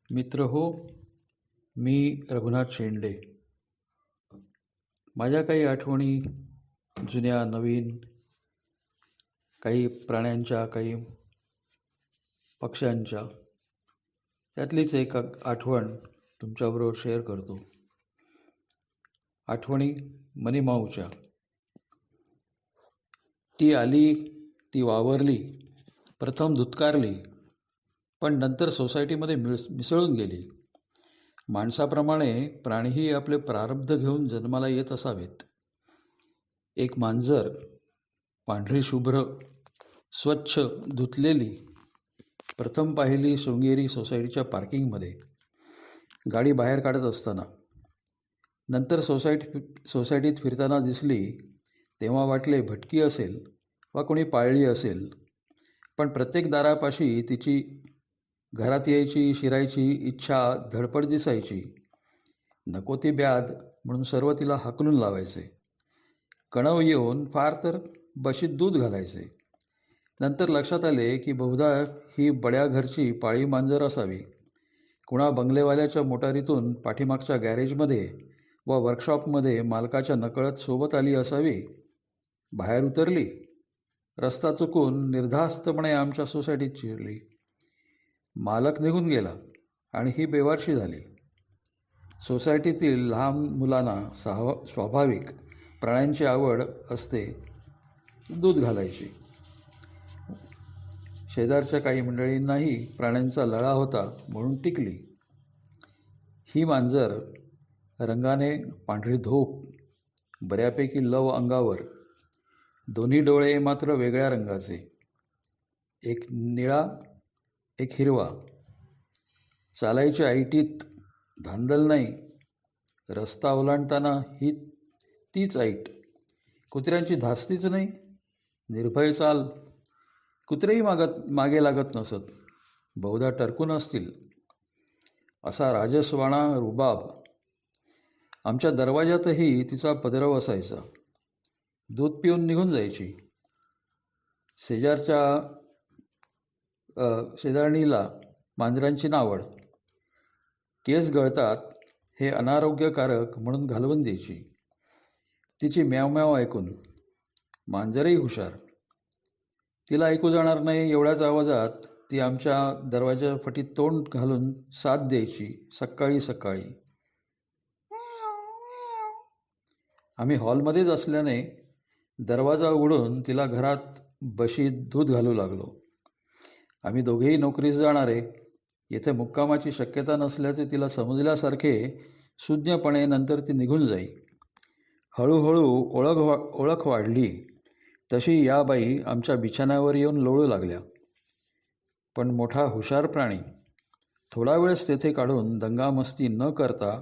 मित्र हो. मी रघुनाथ शेंडे. माझ्या काही आठवणी जुन्या नवीन, काही प्राण्यांच्या, काही पक्ष्यांच्या, त्यातलीच एक आठवण तुमच्याबरोबर शेअर करतो. आठवणी मनीमाऊच्या. ती आली, ती वावरली, प्रथम धुतकारली, पण नंतर सोसायटीमध्ये मिसळून गेली. माणसाप्रमाणे प्राणीही आपले प्रारब्ध घेऊन जन्माला येत असावेत. एक मांजर, पांढरी शुभ्र, स्वच्छ धुतलेली, प्रथम पाहिली शृंगेरी सोसायटीच्या पार्किंगमध्ये गाडी बाहेर काढत असताना. नंतर सोसायटीत फिरताना दिसली तेव्हा वाटले भटकी असेल वा कोणी पाळली असेल. पण प्रत्येक दारापाशी तिची घरात यायची, शिरायची इच्छा धडपड दिसायची. नको ती ब्याद म्हणून सर्व तिला हाकलून लावायचे. कणव येऊन फार तर बशीत दूध घालायचे. नंतर लक्षात आले की बहुधा ही बड्या घरची पाळी मांजर असावी. कुणा बंगलेवाल्याच्या मोटारीतून पाठीमागच्या गॅरेजमध्ये व वर्कशॉपमध्ये मालकाच्या नकळत सोबत आली असावी. बाहेर उतरली, रस्ता चुकून निर्धास्तपणे आमच्या सोसायटीत शिरली. मालक निघून गेला आणि ही बेवारशी झाली. सोसायटीतील लहान मुलांना स्वाभाविक प्राण्यांची आवड असते, दूध घालायची. शेजारच्या काही मंडळींनाही प्राण्यांचा लळा होता म्हणून टिकली. ही मांजर रंगाने पांढरी धोप, बऱ्यापैकी लव अंगावर, दोन्ही डोळे मात्र वेगळ्या रंगाचे, एक निळा एक हिरवा. चालायच्या ऐटीत धांदल नाही. रस्ता ओलांडताना ही तीच ऐट. कुत्र्यांची धास्तीच नाही. निर्भय चाल. कुत्रेही मागे लागत नसत, बहुधा टरकून असतील. असा राजसवाणा रुबाब. आमच्या दरवाजातही तिचा पदरव असायचा. दूध पिऊन निघून जायची. शेजारणीला मांजरांची नावड. केस गळतात हे अनारोग्यकारक म्हणून घालवून द्यायची. तिची म्याव म्याव ऐकून मांजरही हुशार. तिला ऐकू जाणार नाही एवढ्याच आवाजात ती आमच्या दरवाजा फटीत तोंड घालून साथ द्यायची. सकाळी सकाळी आम्ही हॉलमध्येच असल्याने दरवाजा उघडून तिला घरात बशीत दूध घालू लागलो. आम्ही दोघेही नोकरीस जाणारे. येथे मुक्कामाची शक्यता नसल्याचे तिला समजल्यासारखे सुज्ञपणे नंतर ती निघून जाई. हळूहळू ओळख वाढली तशी या बाई आमच्या बिछाण्यावर येऊन लोळू लागल्या. पण मोठा हुशार प्राणी थोडा वेळच तेथे काढून दंगामस्ती न करता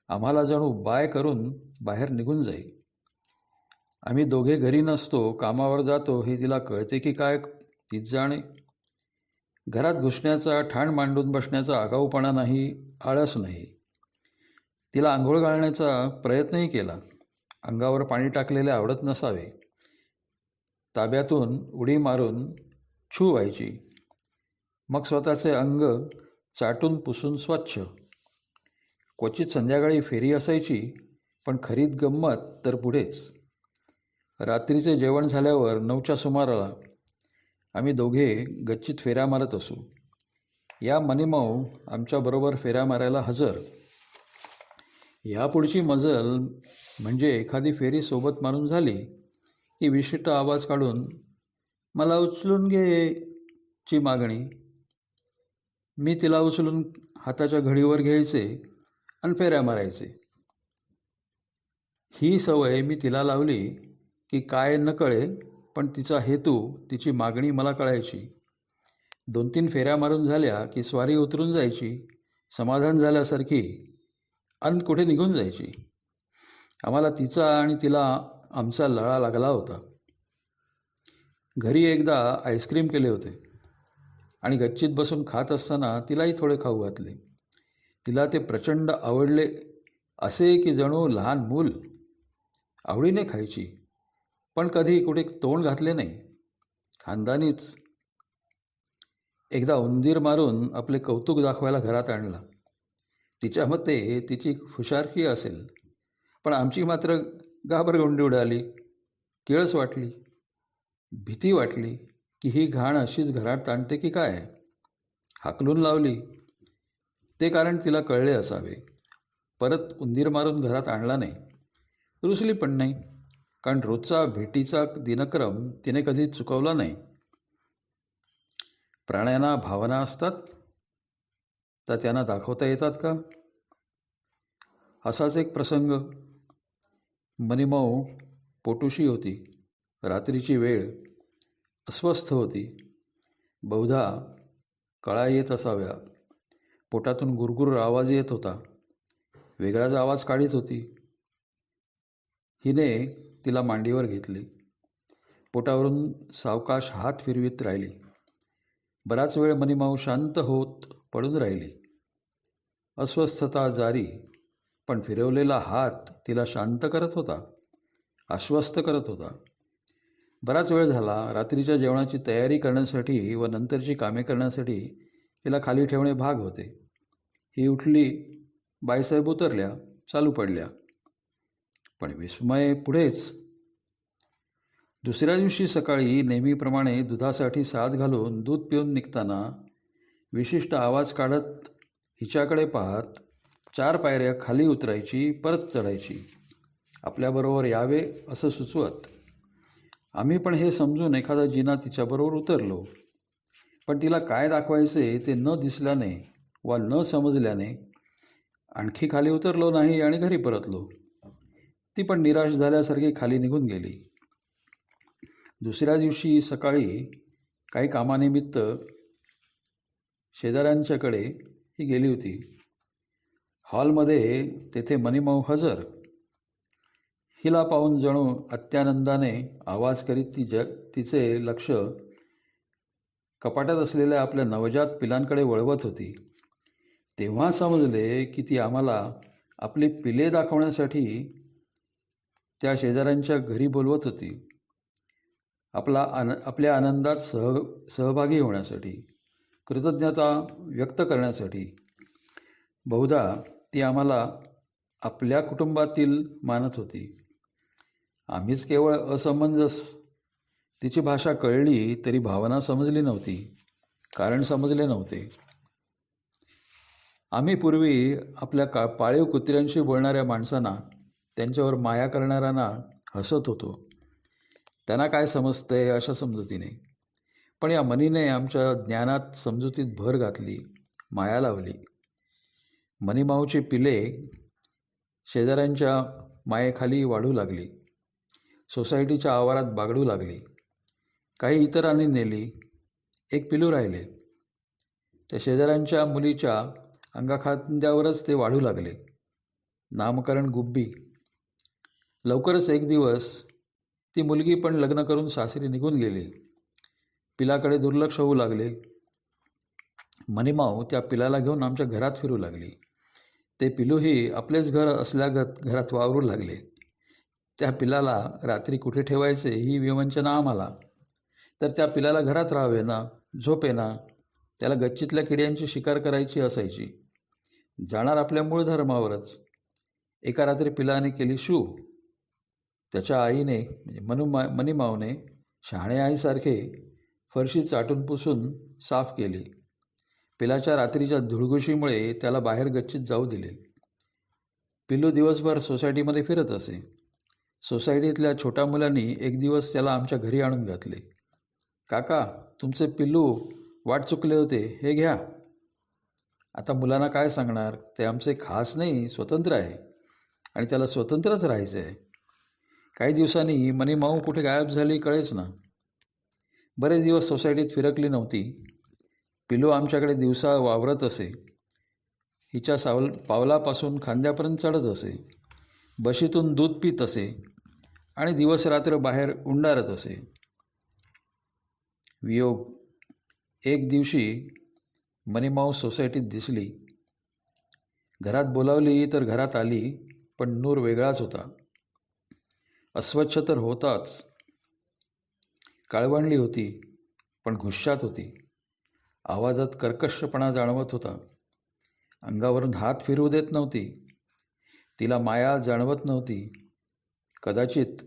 आम्हाला जणू बाय करून बाहेर निघून जाई. आम्ही दोघे घरी नसतो, कामावर जातो हे तिला कळते की काय तीच जाणे. घरात घुसण्याचा, ठाण मांडून बसण्याचा आगाऊपणा नाही, आळस नाही. तिला आंघोळ घालण्याचा प्रयत्नही केला. अंगावर पाणी टाकलेले आवडत नसावे. ताब्यातून उडी मारून छू व्हायची. मग स्वतःचे अंग चाटून पुसून स्वच्छ. क्वचित संध्याकाळी फेरी असायची, पण खरीत गंमत तर पुढेच. रात्रीचे जेवण झाल्यावर 9च्या सुमाराला आम्ही दोघे गच्चीत फेऱ्या मारत असू. या मनीमाऊ आमच्याबरोबर फेऱ्या मारायला हजर. यापुढची मजल म्हणजे एखादी फेरी सोबत मारून झाली की विशिष्ट आवाज काढून मला उचलून घे ची मागणी. मी तिला उचलून हाताच्या घडीवर घ्यायचे आणि फेऱ्या मारायचे. ही सवय मी तिला लावली की काय न कळे, पण तिचा हेतू, तिची मागणी मला कळायची. 2-3 फेऱ्या मारून झाल्या की स्वारी उतरून जायची, समाधान झाल्यासारखी, अन कुठे निघून जायची. आम्हाला तिचा आणि तिला आमचा लळा लागला होता. घरी एकदा आईस्क्रीम केले होते आणि गच्चीत बसून खात असताना तिलाही थोडे खाऊ घातले. तिला ते प्रचंड आवडले, असे की जणू लहान मूल. आवडीने खायची, पण कधी कुठे तोंड घातले नाही. खानदानीच. एकदा उंदीर मारून आपले कौतुक दाखवायला घरात आणला. तिच्या मते तिची हुशारकी असेल, पण आमची मात्र घाबरगुंडी उडाली. किळस वाटली, भीती वाटली की ही घाण अशीच घरात आणते की काय. हाकलून लावली. ते कारण तिला कळले असावे. परत उंदीर मारून घरात आणला नाही. रुसली पण नाही, कारण रोजचा भेटीचा दिनक्रम तिने कधी चुकवला नाही. प्राण्यांना भावना असतात, तर त्यांना दाखवता येतात का? असाच एक प्रसंग. मनीमाऊ पोटुशी होती. रात्रीची वेळ, अस्वस्थ होती. बहुधा कळा येत असाव्या. पोटातून गुरगुर आवाज येत होता. वेगळाच आवाज काढीत होती. हिने तिला मांडीवर घेतली. पोटावरून सावकाश हात फिरवीत राहिली. बराच वेळ मनीमाऊ शांत होत पडून राहिली. अस्वस्थता जारी, पण फिरवलेला हात तिला शांत करत होता, आश्वस्त करत होता. बराच वेळ झाला. रात्रीच्या जेवणाची तयारी करण्यासाठी व नंतरची कामे करण्यासाठी तिला खाली ठेवणे भाग होते. ही उठली. बाईसाहेब उतरल्या, चालू पडल्या. पण विस्मय पुढेच. दुसऱ्या दिवशी सकाळी नेहमीप्रमाणे दुधासाठी साद घालून दूध पिऊन निघताना विशिष्ट आवाज काढत हिच्याकडे पाहत 4 पायऱ्या खाली उतरायची, परत चढायची. आपल्याबरोबर यावे असं सुचवत. आम्ही पण हे समजून एखादा जिना तिच्याबरोबर उतरलो. पण तिला काय दाखवायचे ते न दिसल्याने वा न समजल्याने आणखी खाली उतरलो नाही आणि घरी परतलो. ती पण निराश झाल्यासारखी खाली निघून गेली. दुसऱ्या दिवशी सकाळी काही कामानिमित्त शेजाऱ्यांच्याकडे ही गेली होती. हॉलमध्ये तेथे मनीमाऊ हजर. हिला पाहून जणू अत्यानंदाने आवाज करीत तिचे लक्ष कपाटात असलेल्या आपल्या नवजात पिलांकडे वळवत होती. तेव्हा समजले की ती आम्हाला आपली पिले दाखवण्यासाठी त्या शेजाऱ्यांच्या घरी बोलवत होती. आपल्या आनंदात सहभागी होण्यासाठी, कृतज्ञता व्यक्त करण्यासाठी. बहुधा ती आम्हाला आपल्या कुटुंबातील मानत होती. आम्हीच केवळ असमंजस. तिची भाषा कळली तरी भावना समजली नव्हती, कारण समजले नव्हते. आम्ही पूर्वी आपल्या पाळीव कुत्र्यांशी बोलणाऱ्या माणसांना, त्यांच्यावर माया करणाऱ्यांना हसत होतो. त्यांना काय समजतंय अशा समजुतीने. पण या मनीने आमच्या ज्ञानात, समजुतीत भर घातली, माया लावली. मनीमाऊची पिले शेजाऱ्यांच्या मायेखाली वाढू लागली. सोसायटीच्या आवारात बागडू लागली. काही इतरांनी नेली. एक पिलू राहिले. त्या शेजाऱ्यांच्या मुलीच्या अंगाखांद्यावरच ते वाढू लागले. नामकरण गुब्बी. लवकरच एक दिवस ती मुलगी पण लग्न करून सासरी निघून गेली. पिलाकडे दुर्लक्ष होऊ लागले. मनीमाऊ त्या पिलाला घेऊन आमच्या घरात फिरू लागली. ते पिलूही आपलेच घर असल्यागत घरात वावरू लागले. त्या पिलाला रात्री कुठे ठेवायचे ही विवंचना आम्हाला. तर त्या पिलाला घरात राहावेना, झोपेना. त्याला गच्चीतल्या किड्यांची शिकार करायची असायची. जाणार आपल्या मूळ धर्मावरच. एका रात्री पिलाने केली शू. त्याच्या आईने म्हणजे मनीमाऊने शहाणे आईसारखे फरशी चाटून पुसून साफ केली. पिलाच्या रात्रीच्या धुळघुशीमुळे त्याला बाहेर गच्चीत जाऊ दिले. पिल्लू दिवसभर सोसायटीमध्ये फिरत असे. सोसायटीतल्या छोट्या मुलांनी एक दिवस त्याला आमच्या घरी आणून घातले. काका, तुमचे पिल्लू वाट चुकले होते, हे घ्या. आता मुलांना काय सांगणार? ते आमचे खास नाही, स्वतंत्र आहे आणि त्याला स्वतंत्रच राहायचं आहे. काही दिवसांनी मनीमाऊ कुठे गायब झाली कळेच ना. बरेच दिवस सोसायटीत फिरकली नव्हती. पिलू आमच्याकडे दिवसा वावरत असे. हिच्या पावलापासून खांद्यापर्यंत चढत असे. बशीतून दूध पित असे आणि दिवस रात्र बाहेर उंडारत असे. वियोग. एक दिवशी मनीमाऊ सोसायटीत दिसली. घरात बोलावली तर घरात आली, पण नूर वेगळाच होता. अस्वच्छ तर होताच. काळवंडली होती, पण घुश्यात होती. आवाजात कर्कशपणा जाणवत होता. अंगावरून हात फिरवू देत नव्हती. तिला माया जाणवत नव्हती. कदाचित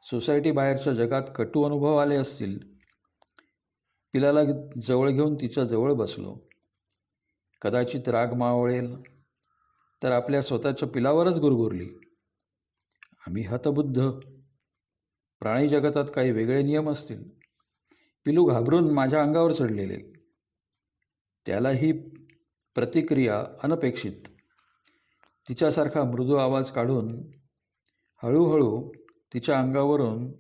सोसायटी बाहेरच्या जगात कटू अनुभव आले असतील. पिलाला जवळ घेऊन तिच्या जवळ बसलो. कदाचित राग मावळेल तर आपल्या स्वतःच्या पिलावरच गुरगुरली. आम्ही हतबुद्ध. प्राणी जगतात काही वेगळे नियम असतील. पिलू घाबरून माझ्या अंगावर चढलेले. त्यालाही प्रतिक्रिया अनपेक्षित. तिच्यासारखा मृदू आवाज काढून हळूहळू तिच्या अंगावरून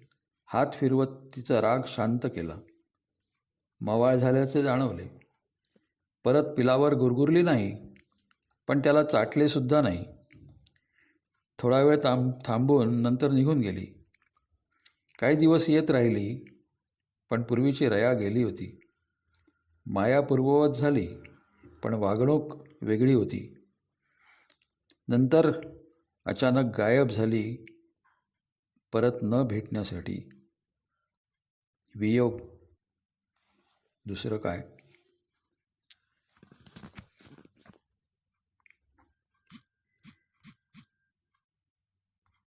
हात फिरवत तिचा राग शांत केला. मवाळ झाल्याचे जाणवले. परत पिलावर गुरगुरली नाही, पण त्याला चाटलेसुद्धा नाही. थोडा वेळ थांबून नंतर निघून गेली. काही दिवस येत राहिली, पण पूर्वीची रया गेली होती. माया पूर्ववत झाली, पण वागणूक वेगळी होती. नंतर अचानक गायब झाली, परत न भेटण्यासाठी. वियोग, दुसरं काय.